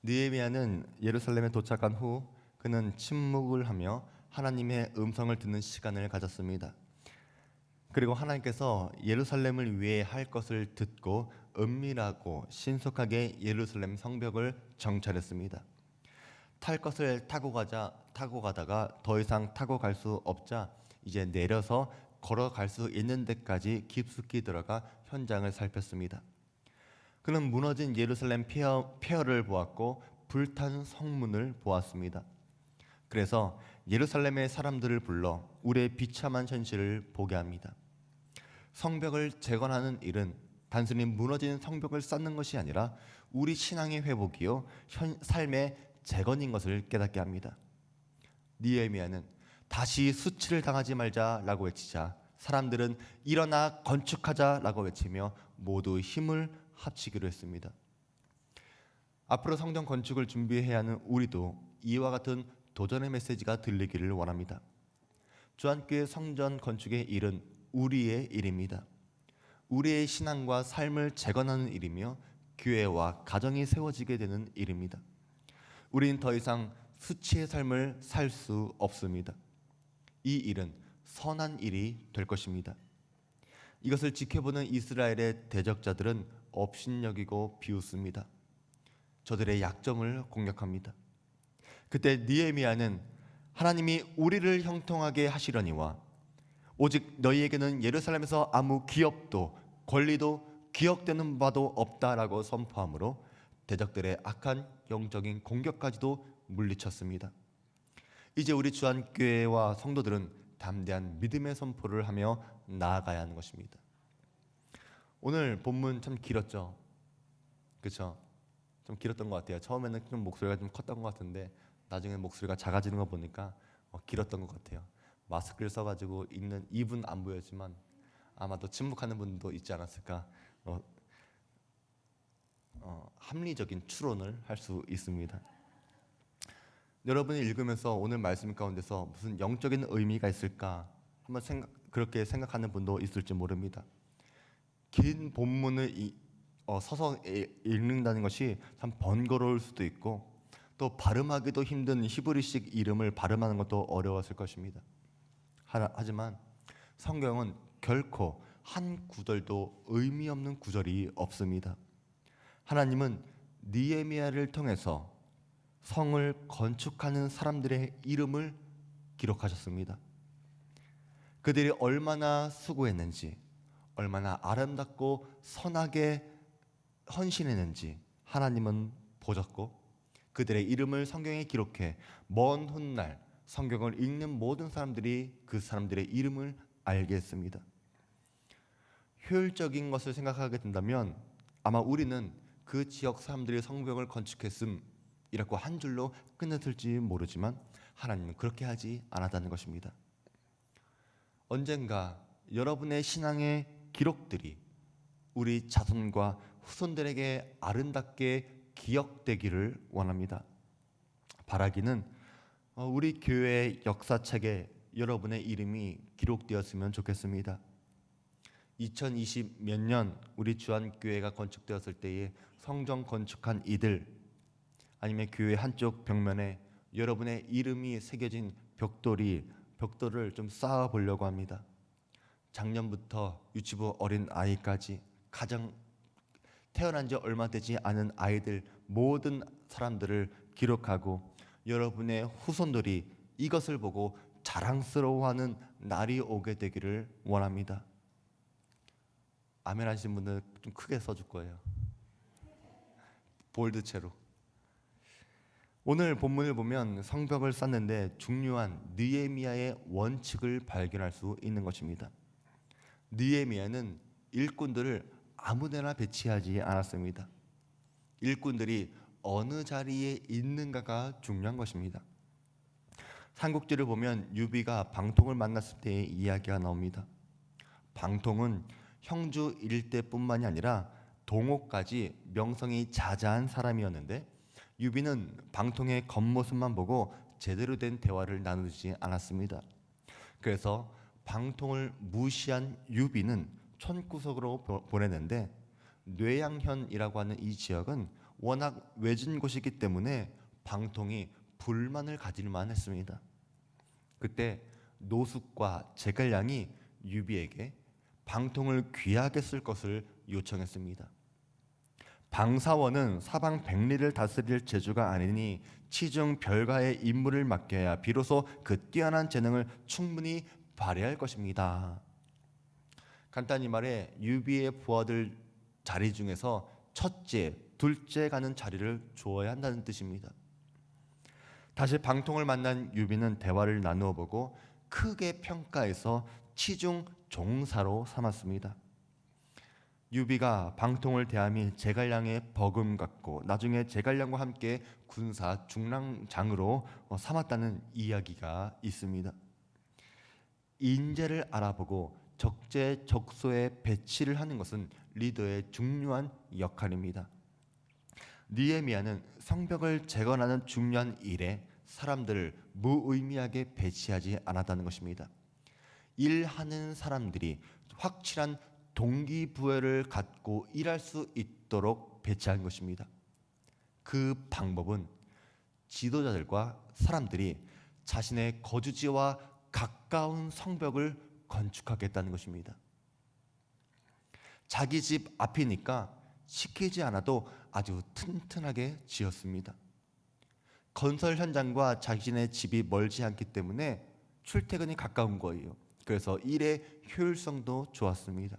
느헤미야는 예루살렘에 도착한 후 그는 침묵을 하며 하나님의 음성을 듣는 시간을 가졌습니다. 그리고 하나님께서 예루살렘을 위해 할 것을 듣고 은밀하고 신속하게 예루살렘 성벽을 정찰했습니다. 탈 것을 타고 가다가 더 이상 타고 갈 수 없자 이제 내려서 걸어갈 수 있는 데까지 깊숙이 들어가 현장을 살폈습니다. 그는 무너진 예루살렘 폐허를 보았고 불탄 성문을 보았습니다. 그래서 예루살렘의 사람들을 불러 우리의 비참한 현실을 보게 합니다. 성벽을 재건하는 일은 단순히 무너진 성벽을 쌓는 것이 아니라 우리 신앙의 회복이요 삶의 재건인 것을 깨닫게 합니다. 느헤미야는 다시 수치를 당하지 말자라고 외치자 사람들은 일어나 건축하자라고 외치며 모두 힘을 합치기로 했습니다. 앞으로 성전 건축을 준비해야 하는 우리도 이와 같은 도전의 메시지가 들리기를 원합니다. 주안교회 성전 건축의 일은 우리의 일입니다. 우리의 신앙과 삶을 재건하는 일이며 교회와 가정이 세워지게 되는 일입니다. 우리는 더 이상 수치의 삶을 살 수 없습니다. 이 일은 선한 일이 될 것입니다. 이것을 지켜보는 이스라엘의 대적자들은 업신여기고 비웃습니다. 저들의 약점을 공략합니다. 그때 느헤미야는 하나님이 우리를 형통하게 하시려니와 오직 너희에게는 예루살렘에서 아무 기업도 권리도 기억되는 바도 없다라고 선포하므로 대적들의 악한 영적인 공격까지도 물리쳤습니다. 이제 우리 주안교회와 성도들은 담대한 믿음의 선포를 하며 나아가야 하는 것입니다. 오늘 본문 참 길었죠. 그렇죠? 좀 길었던 것 같아요. 처음에는 좀 목소리가 좀 컸던 것 같은데 나중에 목소리가 작아지는 거 보니까 길었던 것 같아요. 마스크를 써가지고 있는 입은 안 보였지만 아마도 침묵하는 분도 있지 않았을까. 합리적인 추론을 할 수 있습니다. 여러분이 읽으면서 오늘 말씀 가운데서 무슨 영적인 의미가 있을까 한번 그렇게 생각하는 분도 있을지 모릅니다. 긴 본문을 서서 읽는다는 것이 참 번거로울 수도 있고 또 발음하기도 힘든 히브리식 이름을 발음하는 것도 어려웠을 것입니다. 하지만 성경은 결코 한 구절도 의미 없는 구절이 없습니다. 하나님은 느헤미야를 통해서 성을 건축하는 사람들의 이름을 기록하셨습니다. 그들이 얼마나 수고했는지, 얼마나 아름답고 선하게 헌신했는지 하나님은 보셨고 그들의 이름을 성경에 기록해 먼 훗날 성경을 읽는 모든 사람들이 그 사람들의 이름을 알게 했습니다. 효율적인 것을 생각하게 된다면 아마 우리는 그 지역 사람들이 성벽을 건축했음이라고 한 줄로 끝냈을지 모르지만 하나님은 그렇게 하지 않았다는 것입니다. 언젠가 여러분의 신앙의 기록들이 우리 자손과 후손들에게 아름답게 기억되기를 원합니다. 바라기는 우리 교회의 역사책에 여러분의 이름이 기록되었으면 좋겠습니다. 2020 몇 년 우리 주안교회가 건축되었을 때에 성전 건축한 이들 아니면 교회 한쪽 벽면에 여러분의 이름이 새겨진 벽돌을 좀 쌓아 보려고 합니다. 작년부터 유치부 어린 아이까지 가장 태어난 지 얼마 되지 않은 아이들 모든 사람들을 기록하고 여러분의 후손들이 이것을 보고 자랑스러워하는 날이 오게 되기를 원합니다. 아멘 하시는 분들 좀 크게 써줄 거예요. 볼드체로. 오늘 본문을 보면 성벽을 쌓는데 중요한 느헤미야의 원칙을 발견할 수 있는 것입니다. 느헤미야는 일꾼들을 아무데나 배치하지 않았습니다. 일꾼들이 어느 자리에 있는가가 중요한 것입니다. 삼국지를 보면 유비가 방통을 만났을 때의 이야기가 나옵니다. 방통은 형주 일대뿐만이 아니라 동호까지 명성이 자자한 사람이었는데 유비는 방통의 겉모습만 보고 제대로 된 대화를 나누지 않았습니다. 그래서 방통을 무시한 유비는 촌구석으로 보내는데 뇌양현이라고 하는 이 지역은 워낙 외진 곳이기 때문에 방통이 불만을 가질만 했습니다. 그때 노숙과 제갈량이 유비에게 방통을 귀하게 쓸 것을 요청했습니다. 방사원은 사방 백리를 다스릴 재주가 아니니 치중 별가의 임무를 맡겨야 비로소 그 뛰어난 재능을 충분히 발휘할 것입니다. 간단히 말해 유비의 부하들 자리 중에서 첫째, 둘째 가는 자리를 주어야 한다는 뜻입니다. 다시 방통을 만난 유비는 대화를 나누어 보고 크게 평가해서 치중 종사로 삼았습니다. 유비가 방통을 대함이 제갈량의 버금같고 나중에 제갈량과 함께 군사 중랑장으로 삼았다는 이야기가 있습니다. 인재를 알아보고 적재적소에 배치를 하는 것은 리더의 중요한 역할입니다. 느헤미야는 성벽을 재건하는 중요한 일에 사람들을 무의미하게 배치하지 않았다는 것입니다. 일하는 사람들이 확실한 동기부여를 갖고 일할 수 있도록 배치한 것입니다. 그 방법은 지도자들과 사람들이 자신의 거주지와 가까운 성벽을 건축하겠다는 것입니다. 자기 집 앞이니까 시키지 않아도 아주 튼튼하게 지었습니다. 건설 현장과 자신의 집이 멀지 않기 때문에 출퇴근이 가까운 거예요. 그래서 일의 효율성도 좋았습니다.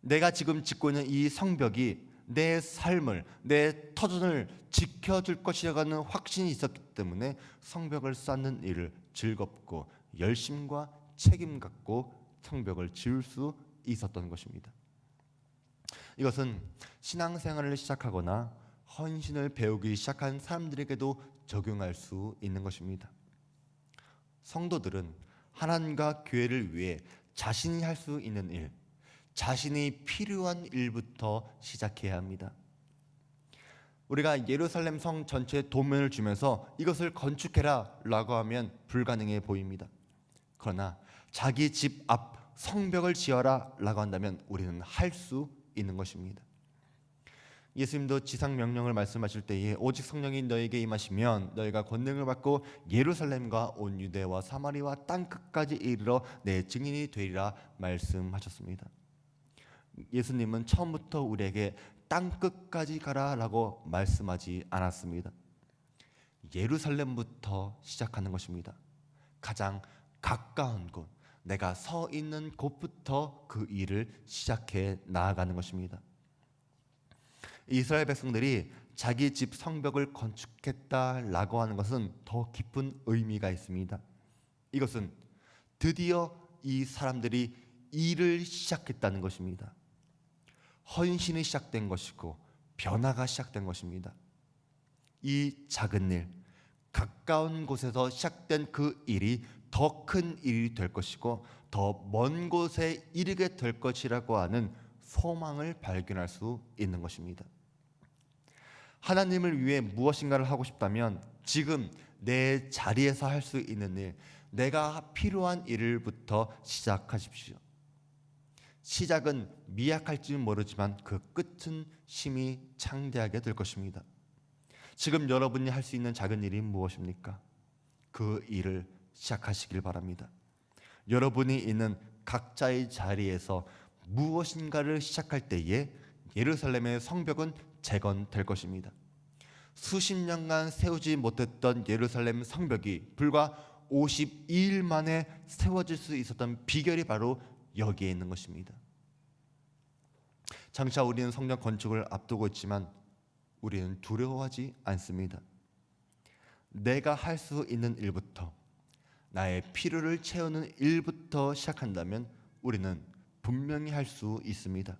내가 지금 짓고 있는 이 성벽이 내 삶을, 내 터전을 지켜줄 것이라는 확신이 있었기 때문에 성벽을 쌓는 일을 즐겁고 열심과 책임 갖고 성벽을 지을 수 있었던 것입니다. 이것은 신앙생활을 시작하거나 헌신을 배우기 시작한 사람들에게도 적용할 수 있는 것입니다. 성도들은 하나님과 교회를 위해 자신이 할 수 있는 일, 자신이 필요한 일부터 시작해야 합니다. 우리가 예루살렘 성 전체에 도면을 주면서 이것을 건축해라 라고 하면 불가능해 보입니다. 그러나 자기 집 앞 성벽을 지어라 라고 한다면 우리는 할 수 있는 것입니다. 예수님도 지상 명령을 말씀하실 때에 오직 성령이 너에게 임하시면 너희가 권능을 받고 예루살렘과 온 유대와 사마리아 땅 끝까지 이르러 내 증인이 되리라 말씀하셨습니다. 예수님은 처음부터 우리에게 땅 끝까지 가라라고 말씀하지 않았습니다. 예루살렘부터 시작하는 것입니다. 가장 가까운 곳, 내가 서 있는 곳부터 그 일을 시작해 나아가는 것입니다. 이스라엘 백성들이 자기 집 성벽을 건축했다라고 하는 것은 더 깊은 의미가 있습니다. 이것은 드디어 이 사람들이 일을 시작했다는 것입니다. 헌신이 시작된 것이고 변화가 시작된 것입니다. 이 작은 일, 가까운 곳에서 시작된 그 일이 더 큰 일이 될 것이고 더 먼 곳에 이르게 될 것이라고 하는 소망을 발견할 수 있는 것입니다. 하나님을 위해 무엇인가를 하고 싶다면 지금 내 자리에서 할 수 있는 일, 내가 필요한 일을부터 시작하십시오. 시작은 미약할지는 모르지만 그 끝은 심히 창대하게 될 것입니다. 지금 여러분이 할 수 있는 작은 일이 무엇입니까? 그 일을 시작하시길 바랍니다. 여러분이 있는 각자의 자리에서 무엇인가를 시작할 때에 예루살렘의 성벽은 재건될 것입니다. 수십 년간 세우지 못했던 예루살렘 성벽이 불과 52일 만에 세워질 수 있었던 비결이 바로 여기에 있는 것입니다. 장차 우리는 성전 건축을 앞두고 있지만 우리는 두려워하지 않습니다. 내가 할 수 있는 일부터, 나의 필요를 채우는 일부터 시작한다면 우리는 분명히 할 수 있습니다.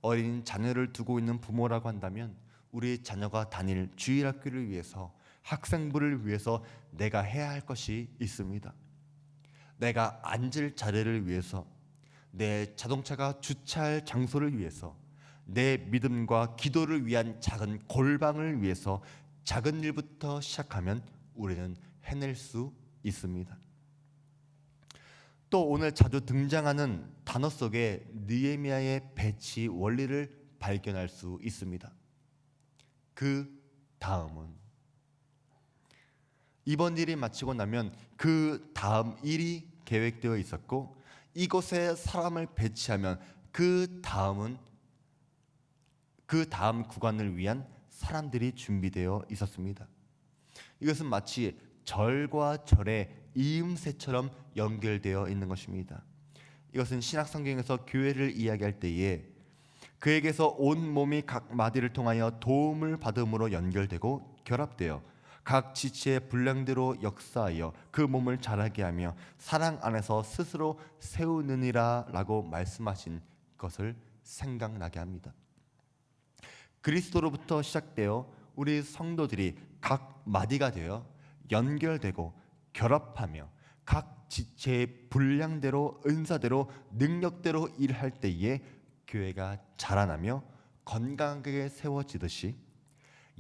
어린 자녀를 두고 있는 부모라고 한다면 우리 자녀가 다닐 주일학교를 위해서, 학생부를 위해서 내가 해야 할 것이 있습니다. 내가 앉을 자리를 위해서, 내 자동차가 주차할 장소를 위해서, 내 믿음과 기도를 위한 작은 골방을 위해서 작은 일부터 시작하면 우리는 해낼 수 있습니다. 또 오늘 자주 등장하는 단어 속에 느헤미야의 배치 원리를 발견할 수 있습니다. 그 다음은 이번 일이 마치고 나면 그 다음 일이 계획되어 있었고 이곳에 사람을 배치하면 그 다음은 그 다음 구간을 위한 사람들이 준비되어 있었습니다. 이것은 마치 절과 절의 이음새처럼 연결되어 있는 것입니다. 이것은 신약 성경에서 교회를 이야기할 때에 그에게서 온 몸이 각 마디를 통하여 도움을 받음으로 연결되고 결합되어 각 지체의 분량대로 역사하여 그 몸을 자라게 하며 사랑 안에서 스스로 세우느니라 라고 말씀하신 것을 생각나게 합니다. 그리스도로부터 시작되어 우리 성도들이 각 마디가 되어 연결되고 결합하며 각 지체의 분량대로 은사대로 능력대로 일할 때에 교회가 자라나며 건강하게 세워지듯이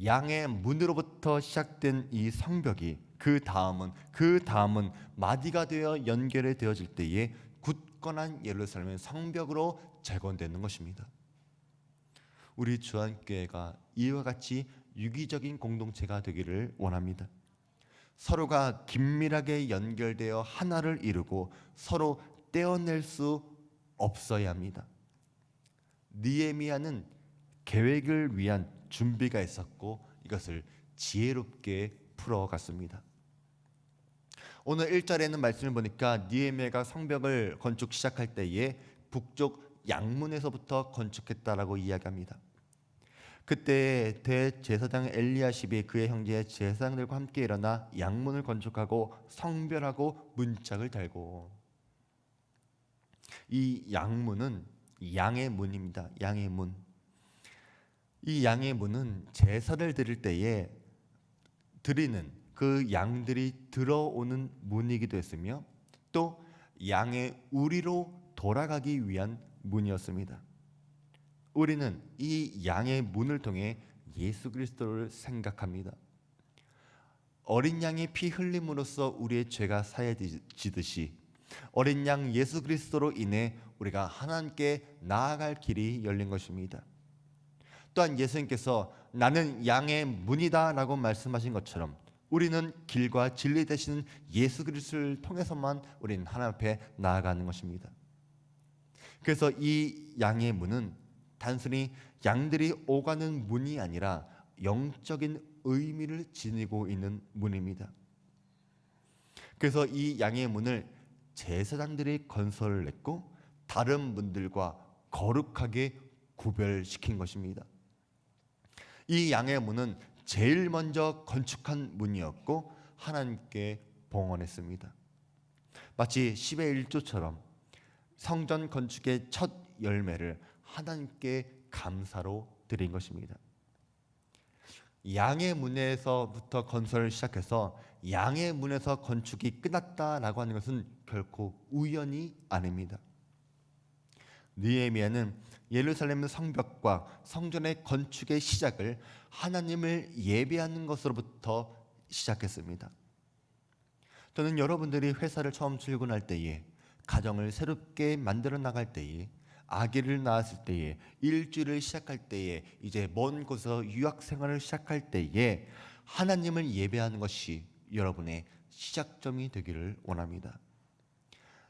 양의 문으로부터 시작된 이 성벽이 그 다음은 마디가 되어 연결이 되어질 때에 굳건한 예루살렘의 성벽으로 재건되는 것입니다. 우리 주안교회가 이와 같이 유기적인 공동체가 되기를 원합니다. 서로가 긴밀하게 연결되어 하나를 이루고 서로 떼어낼 수 없어야 합니다. 느헤미야는 계획을 위한 준비가 있었고 이것을 지혜롭게 풀어갔습니다. 오늘 1절에는 말씀을 보니까 느헤미야가 성벽을 건축 시작할 때에 북쪽 양문에서부터 건축했다라고 이야기합니다. 그때 대제사장 엘리야십이 그의 형제 제사장들과 함께 일어나 양문을 건축하고 성별하고 문짝을 달고, 이 양문은 양의 문입니다. 양의 문. 이 양의 문은 제사를 드릴 때에 드리는 그 양들이 들어오는 문이기도 했으며 또 양의 우리로 돌아가기 위한 문이었습니다. 우리는 이 양의 문을 통해 예수 그리스도를 생각합니다. 어린 양의 피 흘림으로써 우리의 죄가 사해지듯이 어린 양 예수 그리스도로 인해 우리가 하나님께 나아갈 길이 열린 것입니다. 또한 예수님께서 나는 양의 문이다 라고 말씀하신 것처럼 우리는 길과 진리 되시는 예수 그리스도를 통해서만 우리는 하나님 앞에 나아가는 것입니다. 그래서 이 양의 문은 단순히 양들이 오가는 문이 아니라 영적인 의미를 지니고 있는 문입니다. 그래서 이 양의 문을 제사장들이 건설을 했고 다른 문들과 거룩하게 구별시킨 것입니다. 이 양의 문은 제일 먼저 건축한 문이었고 하나님께 봉헌했습니다. 마치 10의 1조처럼 성전 건축의 첫 열매를 하나님께 감사로 드린 것입니다. 양의 문에서부터 건설을 시작해서 양의 문에서 건축이 끝났다라고 하는 것은 결코 우연이 아닙니다. 느헤미야는 예루살렘 성벽과 성전의 건축의 시작을 하나님을 예배하는 것으로부터 시작했습니다. 저는 여러분들이 회사를 처음 출근할 때에, 가정을 새롭게 만들어 나갈 때에, 아기를 낳았을 때에, 일주일을 시작할 때에, 이제 먼 곳에서 유학 생활을 시작할 때에 하나님을 예배하는 것이 여러분의 시작점이 되기를 원합니다.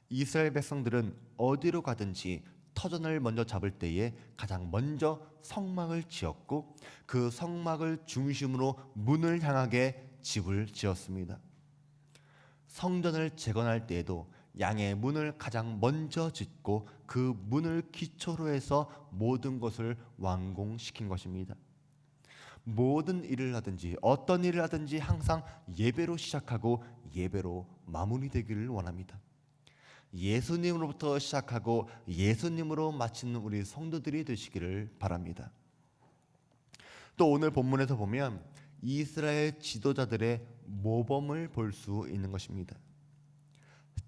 이스라엘 백성들은 어디로 가든지 터전을 먼저 잡을 때에 가장 먼저 성막을 지었고 그 성막을 중심으로 문을 향하게 집을 지었습니다. 성전을 재건할 때에도 양의 문을 가장 먼저 짓고 그 문을 기초로 해서 모든 것을 완공시킨 것입니다. 모든 일을 하든지 어떤 일을 하든지 항상 예배로 시작하고 예배로 마무리되기를 원합니다. 예수님으로부터 시작하고 예수님으로 마치는 우리 성도들이 되시기를 바랍니다. 또 오늘 본문에서 보면 이스라엘 지도자들의 모범을 볼 수 있는 것입니다.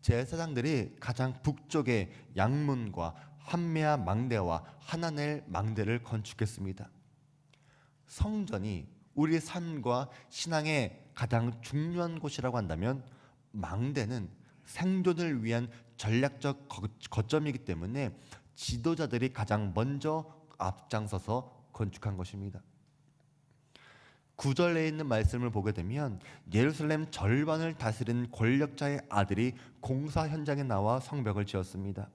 제사장들이 가장 북쪽의 양문과 한메아 망대와 하나넬 망대를 건축했습니다. 성전이 우리 삶과 신앙의 가장 중요한 곳이라고 한다면 망대는 생존을 위한 전략적 거점이기 때문에 지도자들이 가장 먼저 앞장서서 건축한 것입니다. 구절에 있는 말씀을 보게 되면 예루살렘 절반을 다스린 권력자의 아들이 공사 현장에 나와 성벽을 지었습니다.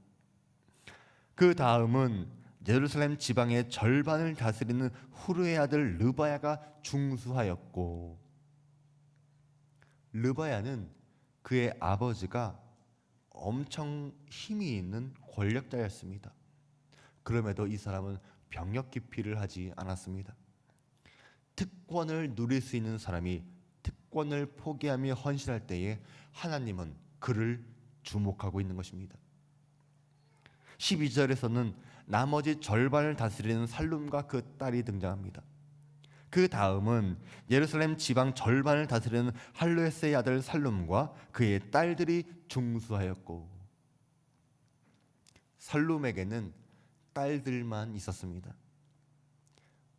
그 다음은 예루살렘 지방의 절반을 다스리는 후르의 아들 르바야가 중수하였고, 르바야는 그의 아버지가 엄청 힘이 있는 권력자였습니다. 그럼에도 이 사람은 병력 기피를 하지 않았습니다. 특권을 누릴 수 있는 사람이 특권을 포기하며 헌신할 때에 하나님은 그를 주목하고 있는 것입니다. 12절에서는 나머지 절반을 다스리는 살룸과 그 딸이 등장합니다. 그 다음은 예루살렘 지방 절반을 다스리는 할루에스의 아들 살룸과 그의 딸들이 중수하였고, 살룸에게는 딸들만 있었습니다.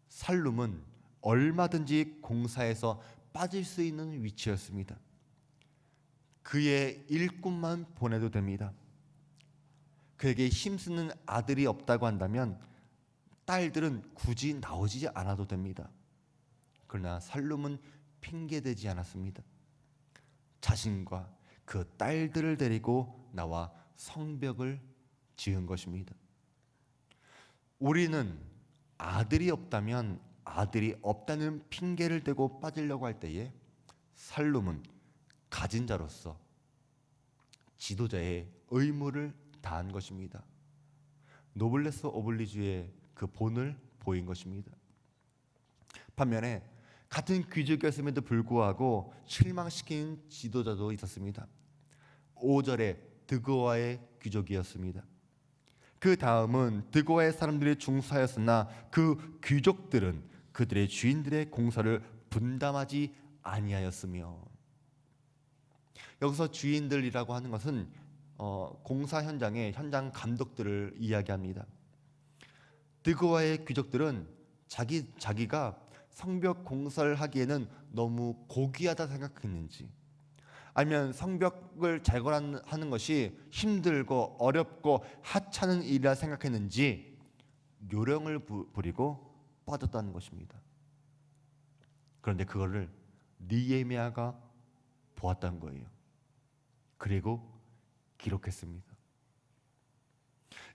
살룸은 얼마든지 공사에서 빠질 수 있는 위치였습니다. 그의 일꾼만 보내도 됩니다. 그에게 힘쓰는 아들이 없다고 한다면 딸들은 굳이 나오지 않아도 됩니다. 그러나 살룸은 핑계대지 않았습니다. 자신과 그 딸들을 데리고 나와 성벽을 지은 것입니다. 우리는 아들이 없다면 아들이 없다는 핑계를 대고 빠지려고 할 때에 살룸은 가진 자로서 지도자의 의무를 다한 것입니다. 노블레스 오블리주의 그 본을 보인 것입니다. 반면에 같은 귀족이었음에도 불구하고 실망시킨 지도자도 있었습니다. 5절에 드고아의 귀족이었습니다. 그 다음은 드고아의 사람들이 중수하였으나 그 귀족들은 그들의 주인들의 공사를 분담하지 아니하였으며, 여기서 주인들이라고 하는 것은 공사 현장의 현장 감독들을 이야기합니다. 드고아의 귀족들은 자기가 성벽 공사를 하기에는 너무 고귀하다 생각했는지, 아니면 성벽을 재건하는 것이 힘들고 어렵고 하찮은 일이라 생각했는지 요령을 부리고 빠졌다는 것입니다. 그런데 그거를 느헤미야가 보았다는 거예요. 그리고 기록했습니다.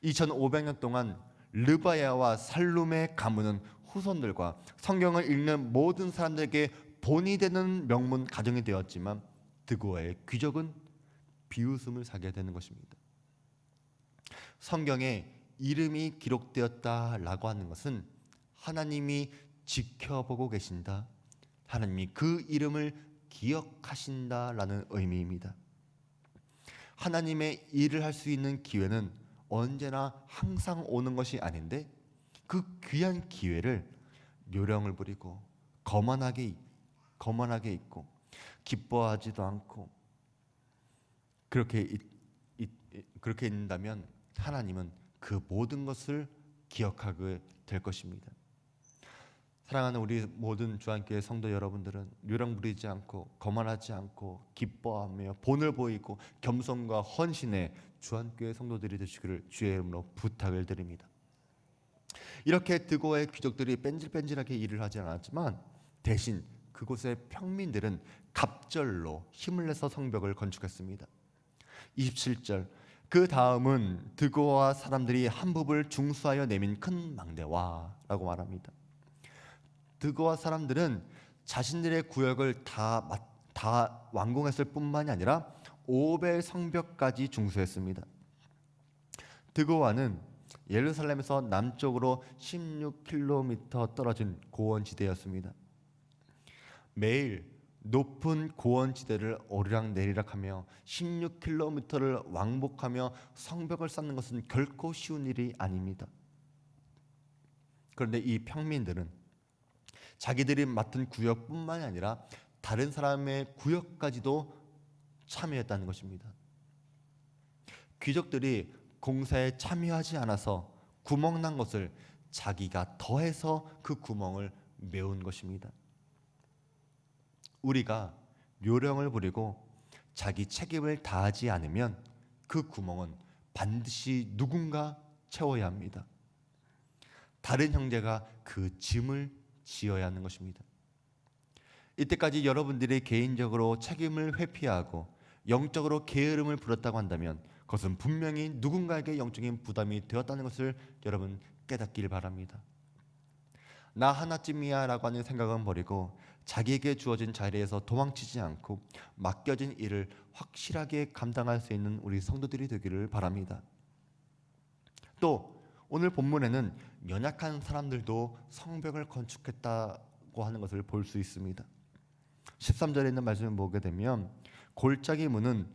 2500년 동안 르바야와 살룸의 가문은 후손들과 성경을 읽는 모든 사람들에게 본이 되는 명문 가정이 되었지만 드고아의 귀족은 비웃음을 사게 되는 것입니다. 성경에 이름이 기록되었다라고 하는 것은 하나님이 지켜보고 계신다, 하나님이 그 이름을 기억하신다라는 의미입니다. 하나님의 일을 할 수 있는 기회는 언제나 항상 오는 것이 아닌데, 그 귀한 기회를 요령을 부리고 거만하게 있고 기뻐하지도 않고 그렇게 있는다면 하나님은 그 모든 것을 기억하게 될 것입니다. 사랑하는 우리 모든 주안교회 성도 여러분들은 요령 부리지 않고 거만하지 않고 기뻐하며 본을 보이고 겸손과 헌신의 주안교회 성도들이 되시기를 주의 이름으로 부탁을 드립니다. 이렇게 드고아의 귀족들이 뺀질뺀질하게 일을 하지 않았지만 대신 그곳의 평민들은 갑절로 힘을 내서 성벽을 건축했습니다. 27절, 그 다음은 드고아 사람들이 한복을 중수하여 내민 큰 망대와 라고 말합니다. 드고아 사람들은 자신들의 구역을 다 완공했을 뿐만이 아니라 오벨 성벽까지 중수했습니다. 드고아는 예루살렘에서 남쪽으로 16km 떨어진 고원지대였습니다. 매일 높은 고원지대를 오르락내리락하며 16km를 왕복하며 성벽을 쌓는 것은 결코 쉬운 일이 아닙니다. 그런데 이 평민들은 자기들이 맡은 구역뿐만이 아니라 다른 사람의 구역까지도 참여했다는 것입니다. 귀족들이 공사에 참여하지 않아서 구멍난 것을 자기가 더해서 그 구멍을 메운 것입니다. 우리가 요령을 부리고 자기 책임을 다하지 않으면 그 구멍은 반드시 누군가 채워야 합니다. 다른 형제가 그 짐을 지어야 하는 것입니다. 이때까지 여러분들이 개인적으로 책임을 회피하고 영적으로 게으름을 부렸다고 한다면 그것은 분명히 누군가에게 영적인 부담이 되었다는 것을 여러분 깨닫길 바랍니다. 나 하나쯤이야 라고 하는 생각은 버리고 자기에게 주어진 자리에서 도망치지 않고 맡겨진 일을 확실하게 감당할 수 있는 우리 성도들이 되기를 바랍니다. 또 오늘 본문에는 연약한 사람들도 성벽을 건축했다고 하는 것을 볼 수 있습니다. 13절에 있는 말씀을 보게 되면 골짜기 문은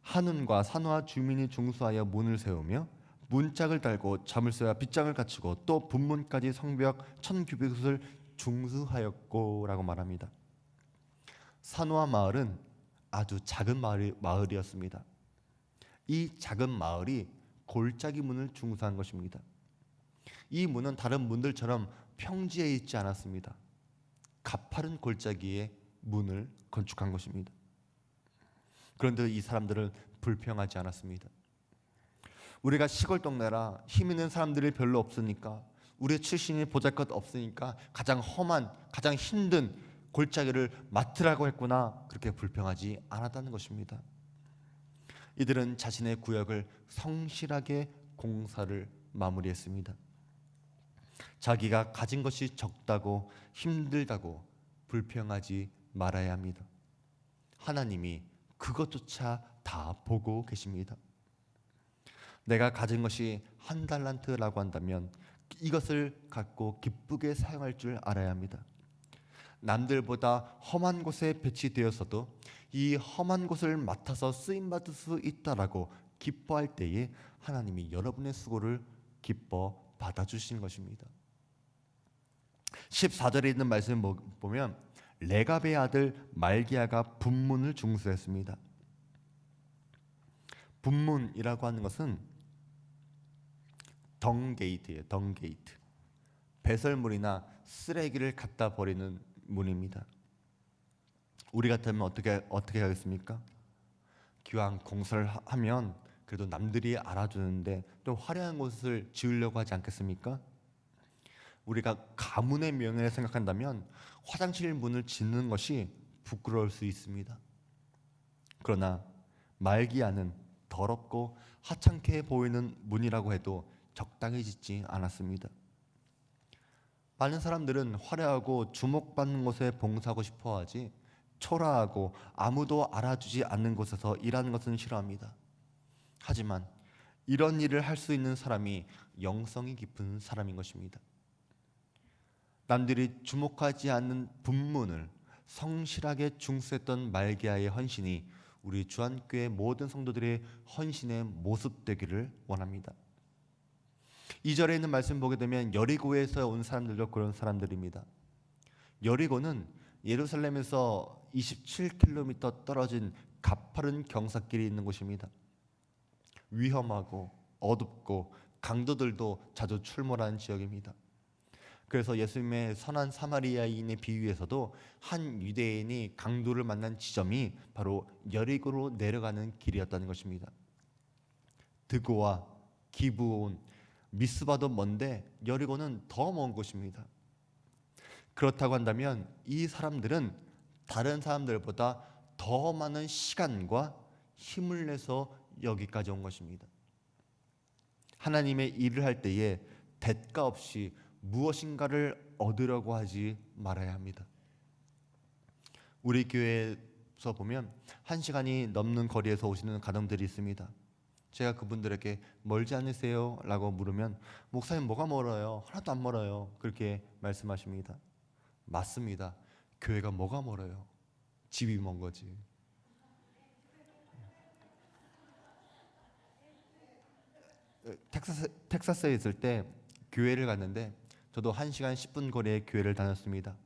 한운과 산화 주민이 중수하여 문을 세우며 문짝을 달고 자물쇠와 빗장을 갖추고 또 분문까지 성벽 1000규빗을 중수하였고라고 말합니다. 산화 마을은 아주 작은 마을이었습니다. 이 작은 마을이 골짜기 문을 중수한 것입니다. 이 문은 다른 문들처럼 평지에 있지 않았습니다. 가파른 골짜기에 문을 건축한 것입니다. 그런데 이 사람들은 불평하지 않았습니다. 우리가 시골 동네라 힘 있는 사람들이 별로 없으니까 우리 출신이 보잘것없으니까 가장 험한 가장 힘든 골짜기를 맡으라고 했구나, 그렇게 불평하지 않았다는 것입니다. 이들은 자신의 구역을 성실하게 공사를 마무리했습니다. 자기가 가진 것이 적다고 힘들다고 불평하지 말아야 합니다. 하나님이 그것조차 다 보고 계십니다. 내가 가진 것이 1달란트라고 한다면 이것을 갖고 기쁘게 사용할 줄 알아야 합니다. 남들보다 험한 곳에 배치되어서도 이 험한 곳을 맡아서 쓰임받을 수 있다라고 기뻐할 때에 하나님이 여러분의 수고를 기뻐 받아주신 것입니다. 14절에 있는 말씀을 보면 레갑의 아들 말기야가 분문을 중수했습니다. 분문이라고 하는 것은 덩게이트예요. 덩게이트. 배설물이나 쓰레기를 갖다 버리는 문입니다. 우리 같으면 어떻게 하겠습니까? 기왕 공사를 하면 그래도 남들이 알아주는데 또 화려한 곳을 지으려고 하지 않겠습니까? 우리가 가문의 명예를 생각한다면 화장실 문을 짓는 것이 부끄러울 수 있습니다. 그러나 말기야는 더럽고 하찮게 보이는 문이라고 해도 적당히 짓지 않았습니다. 많은 사람들은 화려하고 주목받는 곳에 봉사하고 싶어하지 초라하고 아무도 알아주지 않는 곳에서 일하는 것은 싫어합니다. 하지만 이런 일을 할 수 있는 사람이 영성이 깊은 사람인 것입니다. 남들이 주목하지 않는 분문을 성실하게 중수했던 말기야의 헌신이 우리 주안교회 모든 성도들의 헌신의 모습 되기를 원합니다. 2절에 있는 말씀 보게 되면 여리고에서 온 사람들도 그런 사람들입니다. 여리고는 예루살렘에서 27km 떨어진 가파른 경사길이 있는 곳입니다. 위험하고 어둡고 강도들도 자주 출몰하는 지역입니다. 그래서 예수님의 선한 사마리아인의 비유에서도 한 유대인이 강도를 만난 지점이 바로 여리고로 내려가는 길이었다는 것입니다. 드고와 기브온, 미스바도 먼데 여리고는 더 먼 곳입니다. 그렇다고 한다면 이 사람들은 다른 사람들보다 더 많은 시간과 힘을 내서 여기까지 온 것입니다. 하나님의 일을 할 때에 대가 없이 무엇인가를 얻으려고 하지 말아야 합니다. 우리 교회에서 보면 1시간이 넘는 거리에서 오시는 가정들이 있습니다. 제가 그분들에게 멀지 않으세요? 라고 물으면 목사님 뭐가 멀어요? 하나도 안 멀어요. 그렇게 말씀하십니다. 맞습니다. 교회가 뭐가 멀어요? 집이 먼 거지. 텍사스에 있을 때 교회를 갔는데 저도 1시간 10분 거리의 교회를 다녔습니다.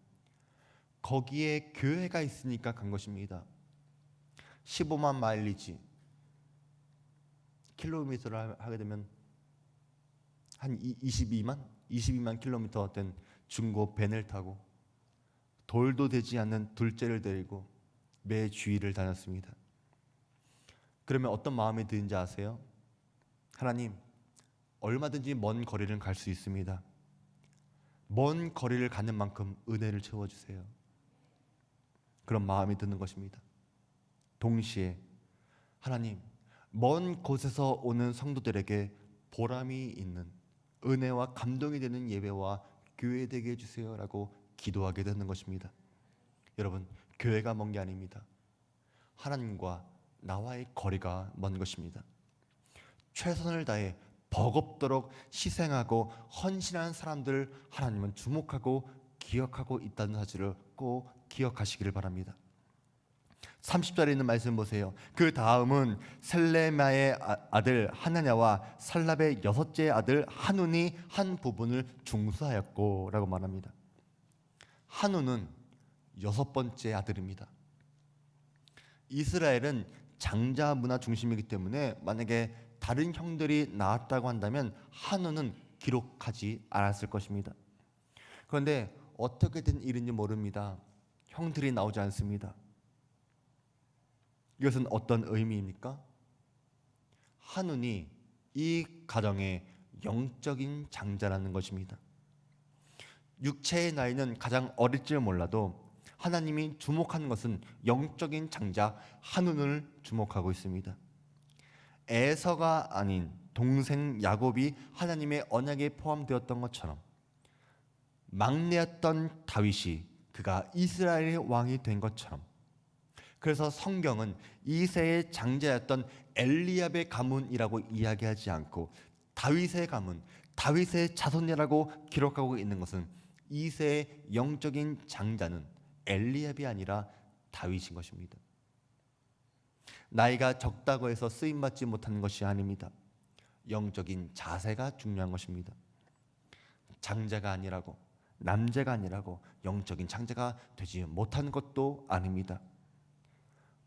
거기에 교회가 있으니까 간 것입니다. 15만 마일리지 킬로미터를 하게 되면 한 22만 킬로미터 된 중고 밴을 타고 돌도 되지 않는 둘째를 데리고 매 주일을 다녔습니다. 그러면 어떤 마음이 드는지 아세요? 하나님, 얼마든지 먼 거리를 갈 수 있습니다. 먼 거리를 가는 만큼 은혜를 채워주세요. 그런 마음이 드는 것입니다. 동시에 하나님, 먼 곳에서 오는 성도들에게 보람이 있는 은혜와 감동이 되는 예배와 교회 되게 해주세요라고 기도하게 되는 것입니다. 여러분, 교회가 먼 게 아닙니다. 하나님과 나와의 거리가 먼 것입니다. 최선을 다해 버겁도록 희생하고 헌신한 사람들을 하나님은 주목하고 기억하고 있다는 사실을 꼭 기억하시기를 바랍니다. 30절에 있는 말씀 보세요. 그 다음은 셀레마의 아들 하나냐와 살랍의 여섯째 아들 한운이 한 부분을 중수하였고 라고 말합니다. 한운은 여섯 번째 아들입니다. 이스라엘은 장자 문화 중심이기 때문에 만약에 다른 형들이 낳았다고 한다면 한우는 기록하지 않았을 것입니다. 그런데 어떻게 된 일인지 모릅니다. 형들이 나오지 않습니다. 이것은 어떤 의미입니까? 한운이 이 가정의 영적인 장자라는 것입니다. 육체의 나이는 가장 어릴지 몰라도 하나님이 주목하는 것은 영적인 장자 한운을 주목하고 있습니다. 에서가 아닌 동생 야곱이 하나님의 언약에 포함되었던 것처럼 막내였던 다윗이 그가 이스라엘의 왕이 된 것처럼, 그래서 성경은 이새의 장자였던 엘리압의 가문이라고 이야기하지 않고 다윗의 가문, 다윗의 자손이라고 기록하고 있는 것은 이새의 영적인 장자는 엘리압이 아니라 다윗인 것입니다. 나이가 적다고 해서 쓰임받지 못하는 것이 아닙니다. 영적인 자세가 중요한 것입니다. 장자가 아니라고, 남자가 아니라고 영적인 장자가 되지 못하는 것도 아닙니다.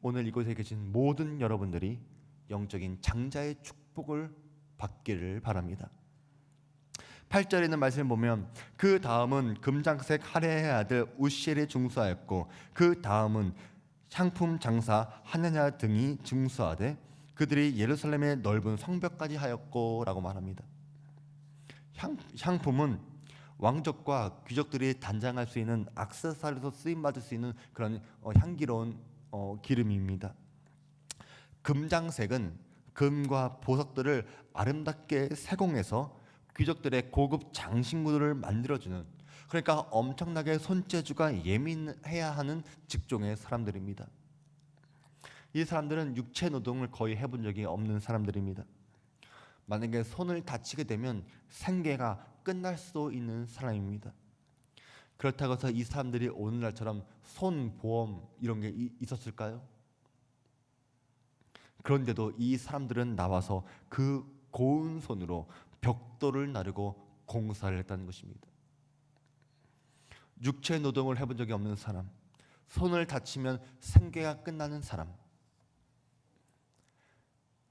오늘 이곳에 계신 모든 여러분들이 영적인 장자의 축복을 받기를 바랍니다. 8절에 있는 말씀을 보면 그 다음은 금장색 하레의 아들 우시엘이 중수하였고 그 다음은 향품 장사 하나냐 등이 중수하되 그들이 예루살렘의 넓은 성벽까지 하였고 라고 말합니다. 향품은 왕족과 귀족들이 단장할 수 있는 액세서리에서 쓰임받을 수 있는 그런 향기로운 기름입니다. 금장색은 금과 보석들을 아름답게 세공해서 귀족들의 고급 장신구들을 만들어주는, 그러니까 엄청나게 손재주가 예민해야 하는 직종의 사람들입니다. 이 사람들은 육체 노동을 거의 해본 적이 없는 사람들입니다. 만약에 손을 다치게 되면 생계가 끝날 수도 있는 사람입니다. 그렇다고 해서 이 사람들이 오늘날처럼 손보험 이런 게 있었을까요? 그런데도 이 사람들은 나와서 그 고운 손으로 벽돌을 나르고 공사를 했다는 것입니다. 육체 노동을 해본 적이 없는 사람, 손을 다치면 생계가 끝나는 사람.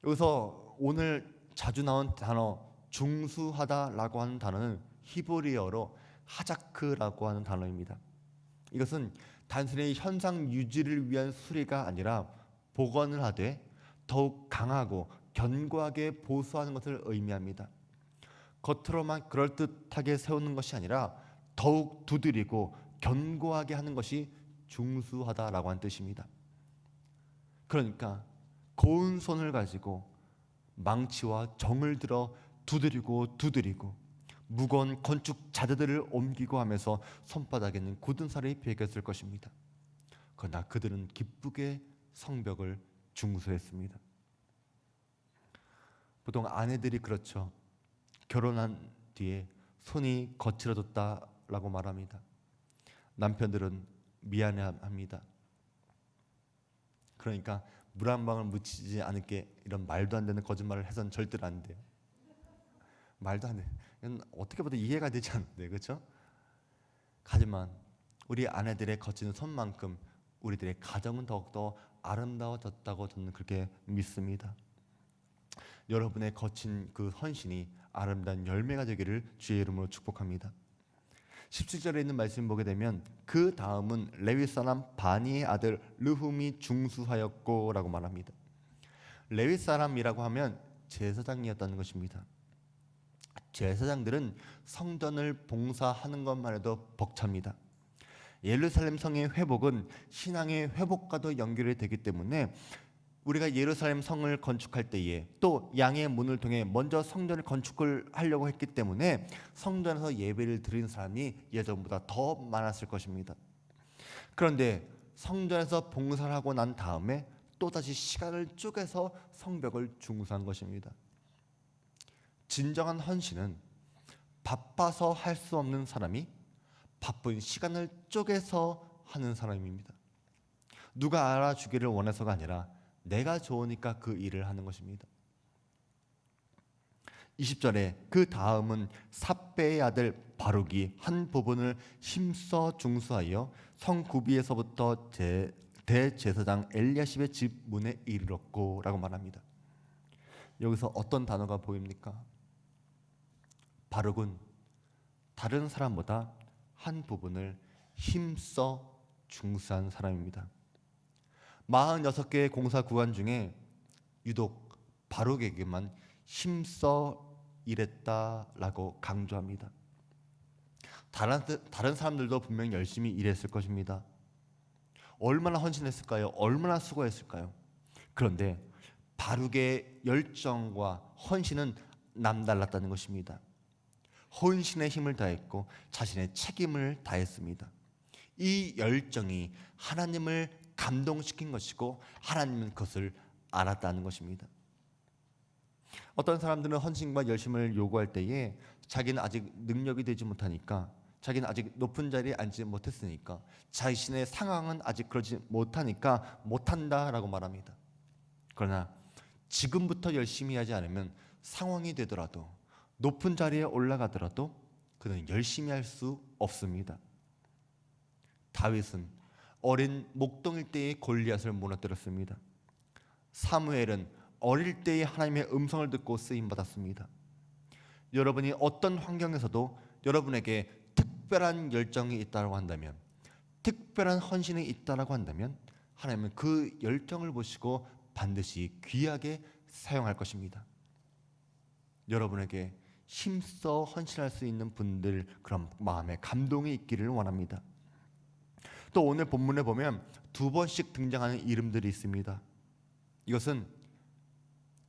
여기서 오늘 자주 나온 단어 중수하다라고 하는 단어는 히브리어로 하자크라고 하는 단어입니다. 이것은 단순히 현상 유지를 위한 수리가 아니라 복원을 하되 더욱 강하고 견고하게 보수하는 것을 의미합니다. 겉으로만 그럴듯하게 세우는 것이 아니라 더욱 두드리고 견고하게 하는 것이 중수하다라고 하는 뜻입니다. 그러니까 고운 손을 가지고 망치와 정을 들어 두드리고 무거운 건축 자재들을 옮기고 하면서 손바닥에는 굳은 살이 베겼을 것입니다. 그러나 그들은 기쁘게 성벽을 중수했습니다. 보통 아내들이 그렇죠. 결혼한 뒤에 손이 거칠어졌다라고 말합니다. 남편들은 미안해합니다. 그러니까 물 한 방울 묻히지 않을게 이런 말도 안 되는 거짓말을 해서는 절대로 안 돼요. 말도 안 돼. 이건 어떻게 봐도 이해가 되지 않는데, 그렇죠? 하지만 우리 아내들의 거친 손만큼 우리들의 가정은 더욱더 아름다워졌다고 저는 그렇게 믿습니다. 여러분의 거친 그 헌신이 아름다운 열매가 되기를 주의 이름으로 축복합니다. 17절에 있는 말씀 보게 되면 그 다음은 레위 사람 바니의 아들 르훔이 중수하였고 라고 말합니다. 레위 사람이라고 하면 제사장이었다는 것입니다. 제사장들은 성전을 봉사하는 것만 해도 벅찹니다. 예루살렘 성의 회복은 신앙의 회복과도 연결이 되기 때문에 우리가 예루살렘 성을 건축할 때에 또 양의 문을 통해 먼저 성전을 건축을 하려고 했기 때문에 성전에서 예배를 드리는 사람이 예전보다 더 많았을 것입니다. 그런데 성전에서 봉사를 하고 난 다음에 또다시 시간을 쪼개서 성벽을 중수한 것입니다. 진정한 헌신은 바빠서 할 수 없는 사람이 바쁜 시간을 쪼개서 하는 사람입니다. 누가 알아주기를 원해서가 아니라 내가 좋으니까 그 일을 하는 것입니다. 20절에 그 다음은 삽배의 아들 바룩이 한 부분을 힘써 중수하여 성 구비에서부터 대제사장 엘리야십의 집 문에 이르렀고 라고 말합니다. 여기서 어떤 단어가 보입니까? 바룩은 다른 사람보다 한 부분을 힘써 중수한 사람입니다. 46개의 공사 구간 중에 유독 바룩에게만 힘써 일했다라고 강조합니다. 다른 사람들도 분명히 열심히 일했을 것입니다. 얼마나 헌신했을까요? 얼마나 수고했을까요? 그런데 바룩의 열정과 헌신은 남달랐다는 것입니다. 헌신의 힘을 다했고 자신의 책임을 다했습니다. 이 열정이 하나님을 감동시킨 것이고 하나님은 그것을 알았다는 것입니다. 어떤 사람들은 헌신과 열심을 요구할 때에 자기는 아직 능력이 되지 못하니까, 자기는 아직 높은 자리에 앉지 못했으니까, 자신의 상황은 아직 그러지 못하니까 못한다라고 말합니다. 그러나 지금부터 열심히 하지 않으면 상황이 되더라도 높은 자리에 올라가더라도 그는 열심히 할 수 없습니다. 다윗은 어린 목동일 때에 골리앗을 무너뜨렸습니다. 사무엘은 어릴 때에 하나님의 음성을 듣고 쓰임받았습니다. 여러분이 어떤 환경에서도 여러분에게 특별한 열정이 있다고 한다면, 특별한 헌신이 있다고 한다면 하나님은 그 열정을 보시고 반드시 귀하게 사용할 것입니다. 여러분에게 힘써 헌신할 수 있는 분들, 그런 마음에 감동이 있기를 원합니다. 또 오늘 본문에 보면 2번씩 등장하는 이름들이 있습니다. 이것은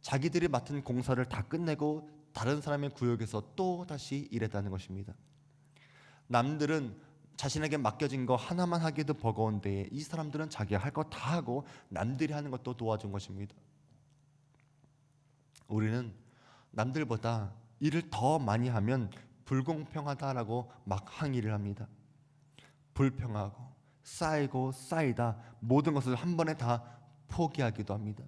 자기들이 맡은 공사를 다 끝내고 다른 사람의 구역에서 또 다시 일했다는 것입니다. 남들은 자신에게 맡겨진 거 하나만 하기도 버거운데 이 사람들은 자기가 할 거 다 하고 남들이 하는 것도 도와준 것입니다. 우리는 남들보다 일을 더 많이 하면 불공평하다라고 막 항의를 합니다. 불평하고 쌓이고 쌓이다 모든 것을 한 번에 다 포기하기도 합니다.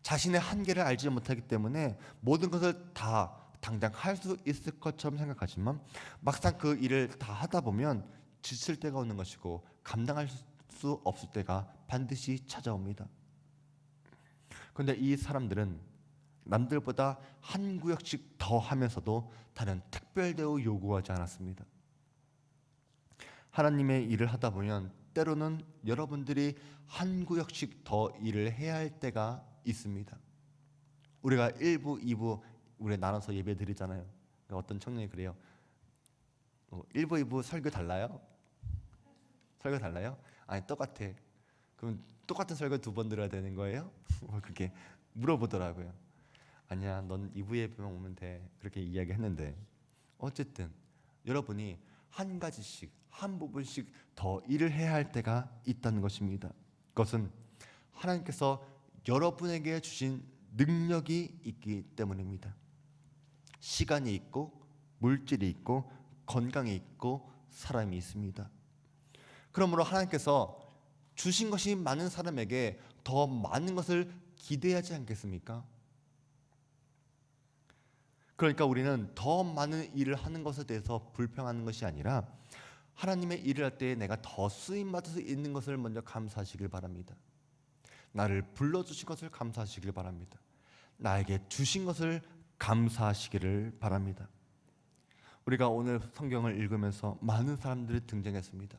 자신의 한계를 알지 못하기 때문에 모든 것을 다 당장 할 수 있을 것처럼 생각하지만 막상 그 일을 다 하다 보면 지칠 때가 오는 것이고 감당할 수 없을 때가 반드시 찾아옵니다. 그런데 이 사람들은 남들보다 한 구역씩 더 하면서도 다른 특별 대우 요구하지 않았습니다. 하나님의 일을 하다 보면 때로는 여러분들이 한 구역씩 더 일을 해야 할 때가 있습니다. 우리가 1부, 2부 우리 나눠서 예배 드리잖아요. 어떤 청년이 그래요. 1부, 2부 설교 달라요? 설교 달라요? 아니 똑같아. 그럼 똑같은 설교 2번 들어야 되는 거예요? 그렇게 물어보더라고요. 아니야, 넌 2부 예배만 오면 돼. 그렇게 이야기했는데 어쨌든 여러분이 한 가지씩, 한 부분씩 더 일을 해야 할 때가 있다는 것입니다. 그것은 하나님께서 여러분에게 주신 능력이 있기 때문입니다. 시간이 있고 물질이 있고 건강이 있고 사람이 있습니다. 그러므로 하나님께서 주신 것이 많은 사람에게 더 많은 것을 기대하지 않겠습니까? 그러니까 우리는 더 많은 일을 하는 것에 대해서 불평하는 것이 아니라 하나님의 일을 할 때 내가 더 쓰임받을 수 있는 것을 먼저 감사하시길 바랍니다. 나를 불러주신 것을 감사하시길 바랍니다. 나에게 주신 것을 감사하시기를 바랍니다. 우리가 오늘 성경을 읽으면서 많은 사람들이 등장했습니다.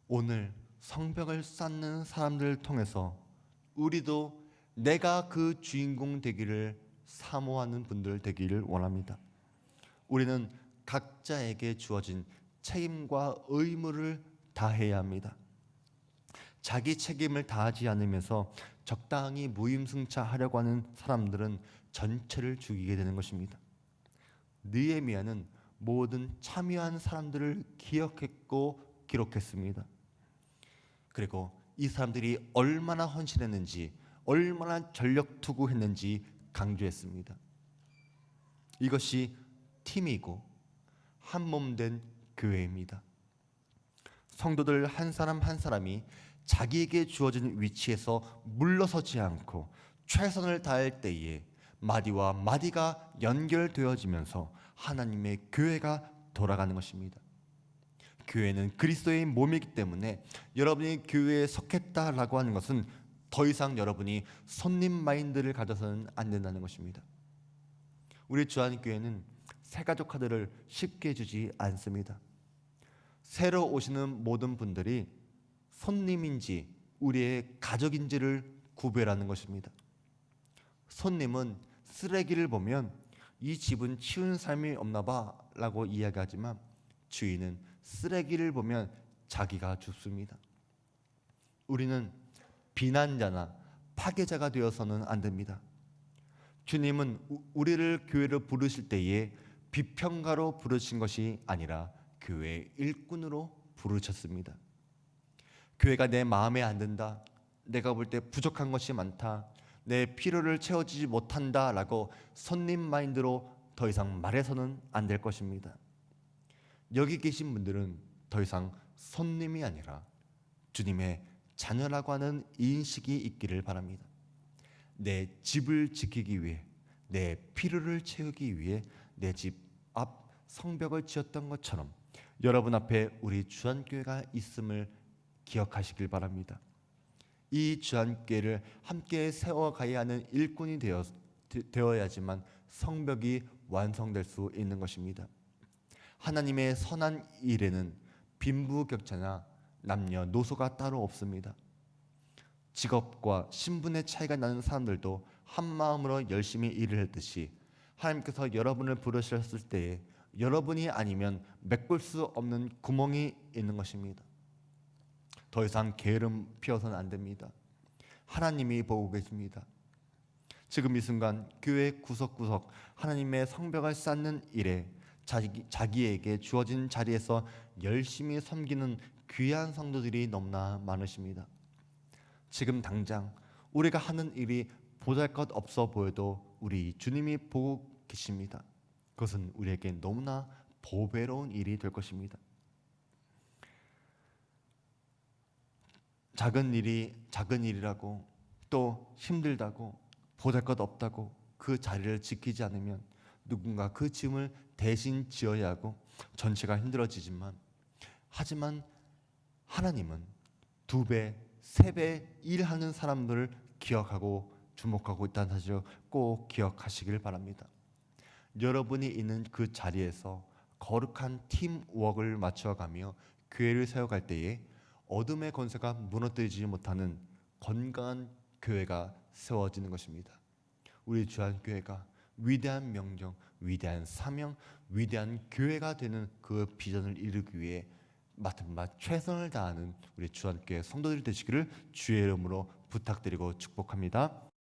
오늘 성벽을 쌓는 사람들을 통해서 우리도 내가 그 주인공 되기를 사모하는 분들 되기를 원합니다. 우리는 각자에게 주어진 책임과 의무를 다해야 합니다. 자기 책임을 다하지 않으면서 적당히 무임승차하려고 하는 사람들은 전체를 죽이게 되는 것입니다. 느헤미야는 모든 참여한 사람들을 기억했고 기록했습니다. 그리고 이 사람들이 얼마나 헌신했는지, 얼마나 전력 투구했는지 강조했습니다. 이것이 팀이고 한 몸 된 교회입니다. 성도들 한 사람 한 사람이 자기에게 주어진 위치에서 물러서지 않고 최선을 다할 때에 마디와 마디가 연결되어지면서 하나님의 교회가 돌아가는 것입니다. 교회는 그리스도의 몸이기 때문에 여러분이 교회에 속했다라고 하는 것은 더 이상 여러분이 손님 마인드를 가져서는 안 된다는 것입니다. 우리 주한교회는 새가족 카드를 쉽게 주지 않습니다. 새로 오시는 모든 분들이 손님인지 우리의 가족인지를 구별하는 것입니다. 손님은 쓰레기를 보면 이 집은 치운 삶이 없나 봐 라고 이야기하지만 주인은 쓰레기를 보면 자기가 죽습니다. 우리는 비난자나 파괴자가 되어서는 안 됩니다. 주님은 우리를 교회로 부르실 때에 비평가로 부르신 것이 아니라 교회의 일꾼으로 부르셨습니다. 교회가 내 마음에 안 든다, 내가 볼 때 부족한 것이 많다, 내 필요를 채워주지 못한다 라고 손님 마인드로 더 이상 말해서는 안 될 것입니다. 여기 계신 분들은 더 이상 손님이 아니라 주님의 자녀라고 하는 인식이 있기를 바랍니다. 내 집을 지키기 위해, 내 필요를 채우기 위해 내 집 앞 성벽을 지었던 것처럼 여러분 앞에 우리 주한교회가 있음을 기억하시길 바랍니다. 이 주한교회를 함께 세워가야 하는 일꾼이 되어야지만 성벽이 완성될 수 있는 것입니다. 하나님의 선한 일에는 빈부격차나 남녀노소가 따로 없습니다. 직업과 신분의 차이가 나는 사람들도 한 마음으로 열심히 일을 했듯이 하나님께서 여러분을 부르셨을 때에 여러분이 아니면 메꿀 수 없는 구멍이 있는 것입니다. 더 이상 게으름 피워서는 안 됩니다. 하나님이 보고 계십니다. 지금 이 순간 교회 구석구석 하나님의 성벽을 쌓는 일에 자기에게 주어진 자리에서 열심히 섬기는 귀한 성도들이 너무나 많으십니다. 지금 당장 우리가 하는 일이 보잘것없어 보여도 우리 주님이 보고 계십니다. 그것은 우리에게 너무나 보배로운 일이 될 것입니다. 작은 일이 작은 일이라고 또 힘들다고 보잘것없다고 그 자리를 지키지 않으면 누군가 그 짐을 대신 지어야 하고 전체가 힘들어지지만 하지만 하나님은 2배, 3배 일하는 사람들을 기억하고 주목하고 있다는 사실을 꼭 기억하시길 바랍니다. 여러분이 있는 그 자리에서 거룩한 팀워크를 맞춰가며 교회를 세워갈 때에 어둠의 권세가 무너뜨리지 못하는 건강한 교회가 세워지는 것입니다. 우리 주한교회가 위대한 명령, 위대한 사명, 위대한 교회가 되는 그 비전을 이루기 위해 맡은 바 최선을 다하는 우리 주한교회 성도들 되시기를 주의 이름으로 부탁드리고 축복합니다.